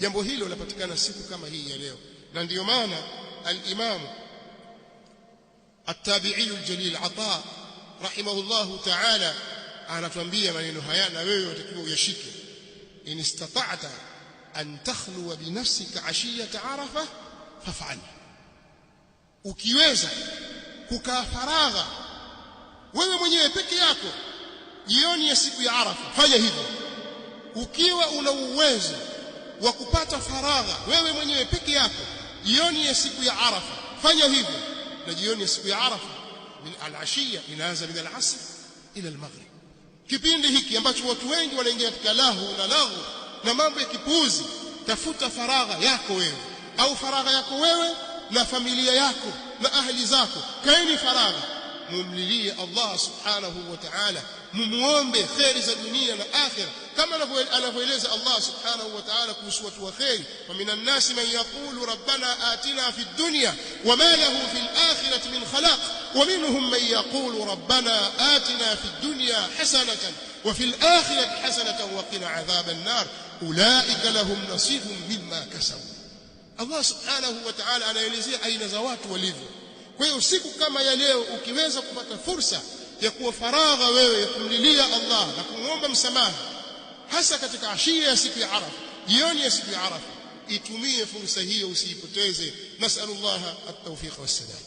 jambo hilo linapatikana siku kama hii ya leo. Na ndio maana al-Imam at-Tabi'i al-Jalil Ata rahimahullahu ta'ala anatuambia maneno haya, na wewe unatakiwa uyashike. In istata'ta an takhluwa bi nafsika ashiyata Arafa faf'al, ukiweza kukaa faragha wewe mwenyewe peke yako jioni ya siku ya Arafa, fanya hivyo. Ukiwa una uwezo wa kupata faragha wewe mwenyewe peke yako jioni ya siku ya Arafa, fanya hivyo. Na jioni ya siku ya Arafa min al-ashiya inaanza min al-asr ila al-maghrib, kipindi hiki ambacho watu wengi wanaingia katika lahu na mambo ya kipuuzi. Tafuta faragha yako wewe, au faragha yako wewe na familia yako na ahli zako. Kaeni faragha, mumlilie Allah subhanahu wa ta'ala, mumuombe khairi za dunia na akhira, kama anavyoeleza Allah subhanahu wa ta'ala kuhusu watu wa khairi. Wa minan nasi man yaqulu rabbana atina fid dunya wama lahu fil akhirati min khalaq wa minhum man yaqulu rabbana atina fid dunya hasanatan wa fil akhirati hasanatan wa qina adhaban nar ulaika lahum nasibun mimma kasabu. Allah subhanahu wa ta'ala anaelezea aina za watu walivyo. Kwa hiyo siku kama ya leo ukiweza kupata fursa ya kuwa faragha wewe ya kumlilia Allah na kumuomba msamaha, hasa katika ashia ya siku ya Arafa, jioni ya siku ya Arafa, itumie fursa hiyo, usiipoteze. Nasallallahu at-tawfiq was-sadad.